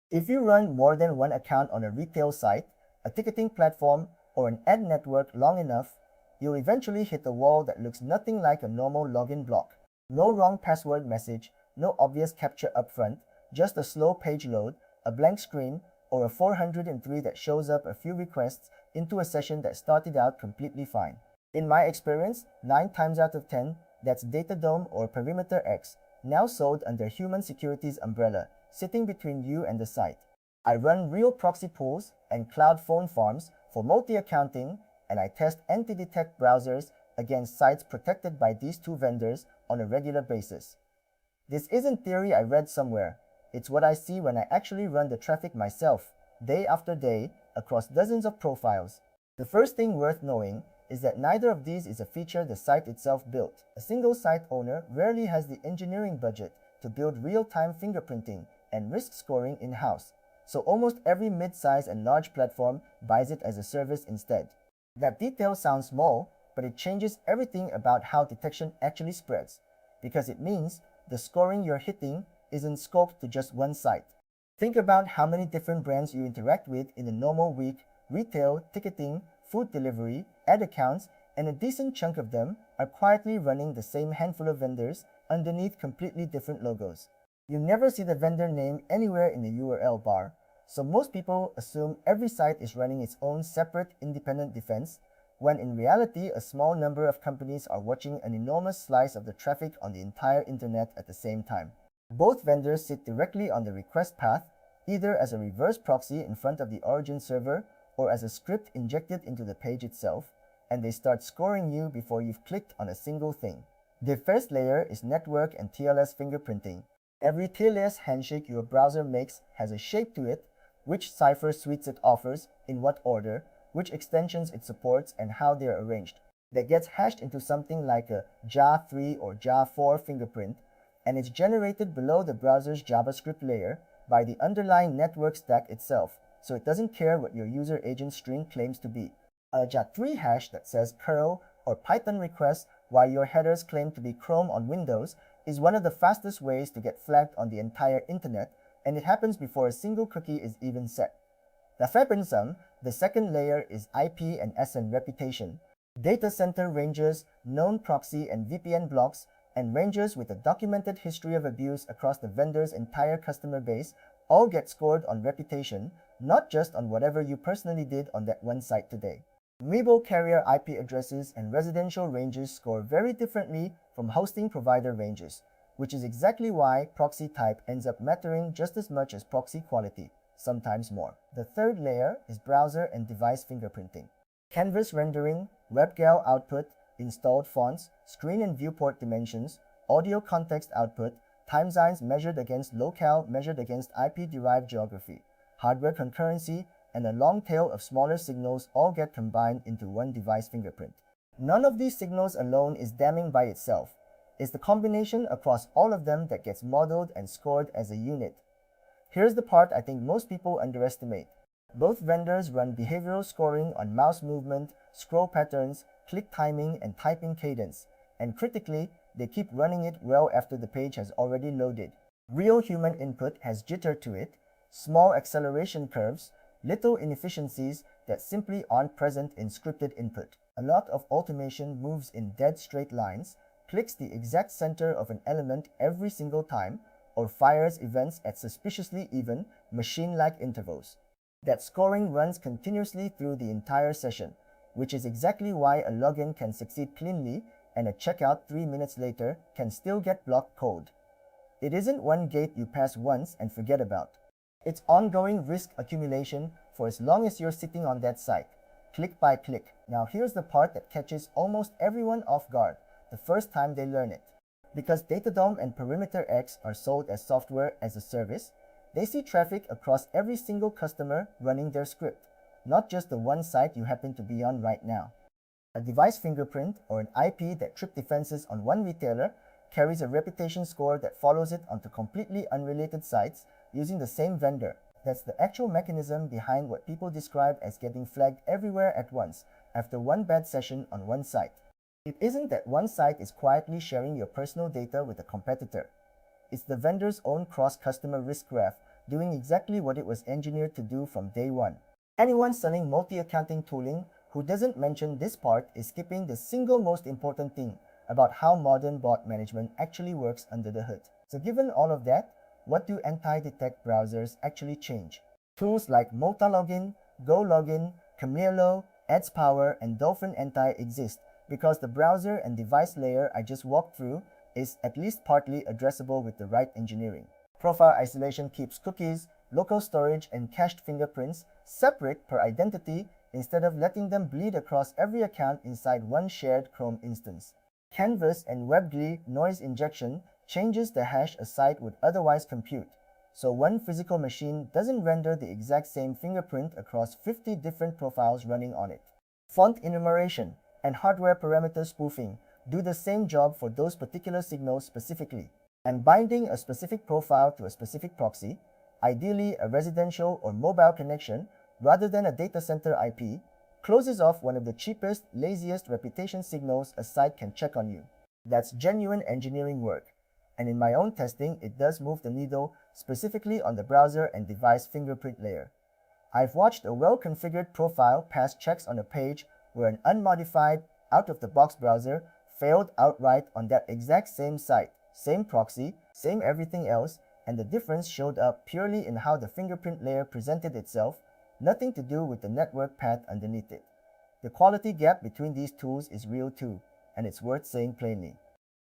If you run more than one account on a retail site, a ticketing platform, or an ad network long enough, you'll eventually hit a wall that looks nothing like a normal login block. No wrong password message, no obvious captcha upfront, just a slow page load, a blank screen, or a 403 that shows up a few requests into a session that started out completely fine. In my experience, 9 times out of 10, that's DataDome or PerimeterX, now sold under Human Security's umbrella, sitting between you and the site. I run real proxy pools and cloud phone farms for multi-accounting, and I test anti-detect browsers against sites protected by these two vendors on a regular basis. This isn't theory I read somewhere. It's what I see when I actually run the traffic myself, day after day, across dozens of profiles. The first thing worth knowing is that neither of these is a feature the site itself built. A single site owner rarely has the engineering budget to build real-time fingerprinting and risk scoring in-house, so almost every mid-size and large platform buys it as a service instead. That detail sounds small, but it changes everything about how detection actually spreads, because it means the scoring you're hitting isn't scoped to just one site. Think about how many different brands you interact with in a normal week: retail, ticketing, food delivery, ad accounts, and a decent chunk of them are quietly running the same handful of vendors underneath completely different logos. You never see the vendor name anywhere in the URL bar, so most people assume every site is running its own separate independent defense, when in reality a small number of companies are watching an enormous slice of the traffic on the entire internet at the same time. Both vendors sit directly on the request path, either as a reverse proxy in front of the origin server or as a script injected into the page itself, and they start scoring you before you've clicked on a single thing. The first layer is network and TLS fingerprinting. Every TLS handshake your browser makes has a shape to it: which cipher suites it offers, in what order, which extensions it supports, and how they're arranged. That gets hashed into something like a JA3 or JA4 fingerprint, and it's generated below the browser's JavaScript layer by the underlying network stack itself, so it doesn't care what your user agent string claims to be. A JA3 hash that says curl or Python request while your headers claim to be Chrome on Windows is one of the fastest ways to get flagged on the entire internet, and it happens before a single cookie is even set. The second layer is IP and SN reputation. Data center ranges, known proxy and VPN blocks, and ranges with a documented history of abuse across the vendor's entire customer base all get scored on reputation, not just on whatever you personally did on that one site today. Mobile carrier IP addresses and residential ranges score very differently from hosting provider ranges, which is exactly why proxy type ends up mattering just as much as proxy quality, sometimes more. The third layer is browser and device fingerprinting. Canvas rendering, WebGL output, installed fonts, screen and viewport dimensions, audio context output, time zones measured against locale measured against IP-derived geography, hardware concurrency, and a long tail of smaller signals all get combined into one device fingerprint. None of these signals alone is damning by itself. It's the combination across all of them that gets modeled and scored as a unit. Here's the part I think most people underestimate. Both vendors run behavioral scoring on mouse movement, scroll patterns, click timing, and typing cadence, and critically, they keep running it well after the page has already loaded. Real human input has jitter to it, small acceleration curves, little inefficiencies that simply aren't present in scripted input. A lot of automation moves in dead straight lines, clicks the exact center of an element every single time, or fires events at suspiciously even, machine-like intervals. That scoring runs continuously through the entire session, which is exactly why a login can succeed cleanly and a checkout 3 minutes later can still get blocked cold. It isn't one gate you pass once and forget about. It's ongoing risk accumulation for as long as you're sitting on that site, click by click. Now here's the part that catches almost everyone off guard the first time they learn it. Because DataDome and PerimeterX are sold as software as a service, they see traffic across every single customer running their script, not just the one site you happen to be on right now. A device fingerprint or an IP that tripped defenses on one retailer carries a reputation score that follows it onto completely unrelated sites using the same vendor. That's the actual mechanism behind what people describe as getting flagged everywhere at once after one bad session on one site. It isn't that one site is quietly sharing your personal data with a competitor. It's the vendor's own cross-customer risk graph doing exactly what it was engineered to do from day one. Anyone selling multi-accounting tooling who doesn't mention this part is skipping the single most important thing about how modern bot management actually works under the hood. So given all of that, what do anti-detect browsers actually change? Tools like multilogin, GoLogin, Camilo, AdsPower, and Dolphin Anti exist because the browser and device layer I just walked through is at least partly addressable with the right engineering. Profile isolation keeps cookies, local storage, and cached fingerprints separate per identity instead of letting them bleed across every account inside one shared Chrome instance. Canvas and WebGL noise injection changes the hash a site would otherwise compute, so one physical machine doesn't render the exact same fingerprint across 50 different profiles running on it. Font enumeration and hardware parameter spoofing do the same job for those particular signals specifically, and binding a specific profile to a specific proxy, ideally a residential or mobile connection rather than a data center IP, closes off one of the cheapest, laziest reputation signals a site can check on you. That's genuine engineering work, and in my own testing, it does move the needle specifically on the browser and device fingerprint layer. I've watched a well-configured profile pass checks on a page where an unmodified, out-of-the-box browser failed outright on that exact same site, same proxy, same everything else, and the difference showed up purely in how the fingerprint layer presented itself, nothing to do with the network path underneath it. The quality gap between these tools is real too, and it's worth saying plainly.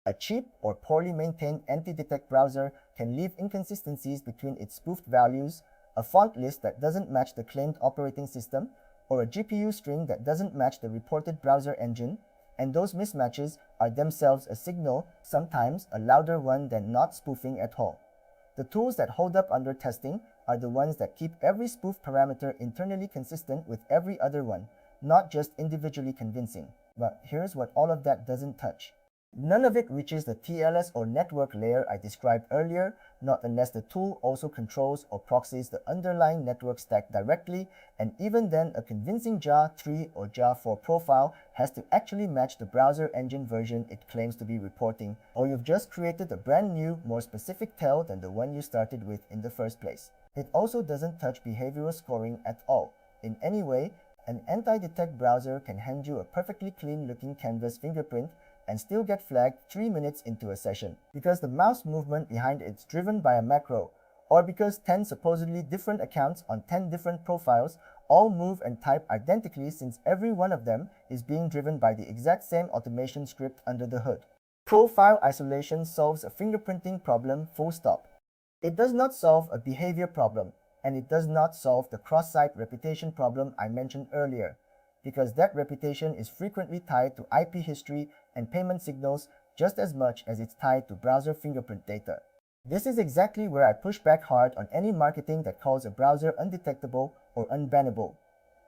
A cheap or poorly maintained anti-detect browser can leave inconsistencies between its spoofed values, a font list that doesn't match the claimed operating system, or a GPU string that doesn't match the reported browser engine, and those mismatches are themselves a signal, sometimes a louder one than not spoofing at all. The tools that hold up under testing are the ones that keep every spoof parameter internally consistent with every other one, not just individually convincing. But here's what all of that doesn't touch. None of it reaches the TLS or network layer I described earlier, not unless the tool also controls or proxies the underlying network stack directly, and even then a convincing JAR3 or JAR4 profile has to actually match the browser engine version it claims to be reporting, or you've just created a brand new, more specific tell than the one you started with in the first place. It also doesn't touch behavioral scoring at all. In any way, an anti-detect browser can hand you a perfectly clean-looking canvas fingerprint and still get flagged 3 minutes into a session because the mouse movement behind it's driven by a macro, or because 10 supposedly different accounts on 10 different profiles all move and type identically since every one of them is being driven by the exact same automation script under the hood. Profile isolation solves a fingerprinting problem, full stop. It does not solve a behavior problem, and it does not solve the cross-site reputation problem I mentioned earlier, because that reputation is frequently tied to IP history and payment signals just as much as it's tied to browser fingerprint data. This is exactly where I push back hard on any marketing that calls a browser undetectable or unbannable.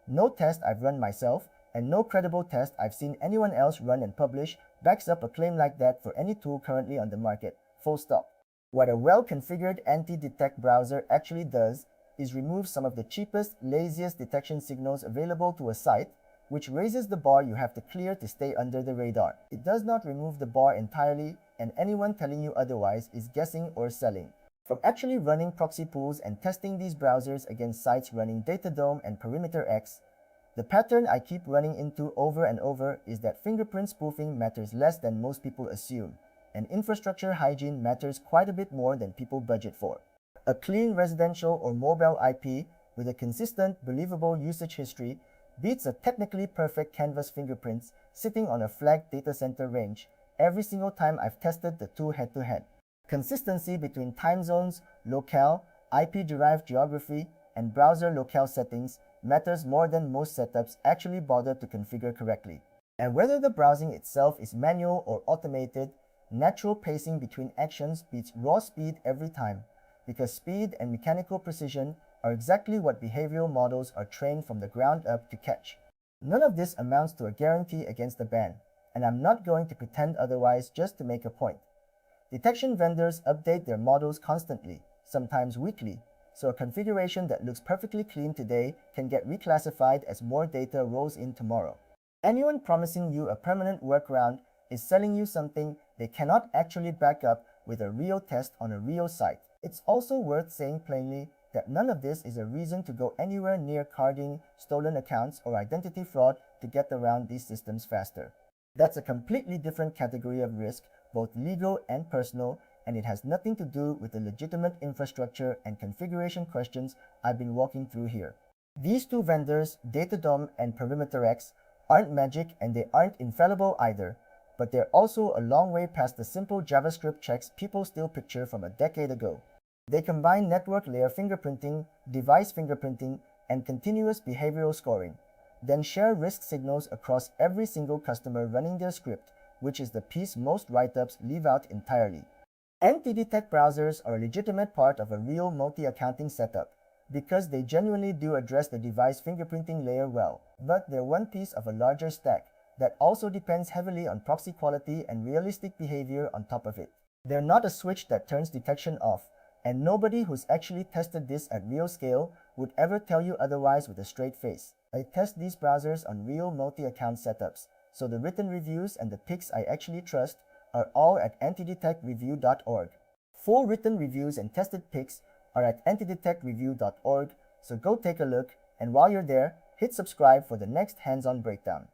No test I've run myself, and no credible test I've seen anyone else run and publish backs up a claim like that for any tool currently on the market, full stop. What a well-configured anti-detect browser actually does is remove some of the cheapest, laziest detection signals available to a site, which raises the bar you have to clear to stay under the radar. It does not remove the bar entirely, and anyone telling you otherwise is guessing or selling. From actually running proxy pools and testing these browsers against sites running DataDome and PerimeterX, the pattern I keep running into over and over is that fingerprint spoofing matters less than most people assume, and infrastructure hygiene matters quite a bit more than people budget for. A clean residential or mobile IP with a consistent, believable usage history beats a technically perfect canvas fingerprints sitting on a flagged data center range every single time I've tested the two head-to-head. Consistency between time zones, locale, IP-derived geography, and browser locale settings matters more than most setups actually bother to configure correctly. And whether the browsing itself is manual or automated, natural pacing between actions beats raw speed every time, because speed and mechanical precision are exactly what behavioral models are trained from the ground up to catch. None of this amounts to a guarantee against a ban, and I'm not going to pretend otherwise just to make a point. Detection vendors update their models constantly, sometimes weekly, so a configuration that looks perfectly clean today can get reclassified as more data rolls in tomorrow. Anyone promising you a permanent workaround is selling you something they cannot actually back up with a real test on a real site. It's also worth saying plainly, that none of this is a reason to go anywhere near carding stolen accounts or identity fraud to get around these systems faster. That's a completely different category of risk, both legal and personal, and it has nothing to do with the legitimate infrastructure and configuration questions I've been walking through here. These two vendors, DataDome and PerimeterX, aren't magic and they aren't infallible either, but they're also a long way past the simple JavaScript checks people still picture from a decade ago. They combine network layer fingerprinting, device fingerprinting, and continuous behavioral scoring, then share risk signals across every single customer running their script, which is the piece most write-ups leave out entirely. Anti-detect browsers are a legitimate part of a real multi-accounting setup, because they genuinely do address the device fingerprinting layer well, but they're one piece of a larger stack that also depends heavily on proxy quality and realistic behavior on top of it. They're not a switch that turns detection off, and nobody who's actually tested this at real scale would ever tell you otherwise with a straight face. I test these browsers on real multi-account setups, so the written reviews and the picks I actually trust are all at antidetectreview.org. Full written reviews and tested picks are at antidetectreview.org, so go take a look, and while you're there, hit subscribe for the next hands-on breakdown.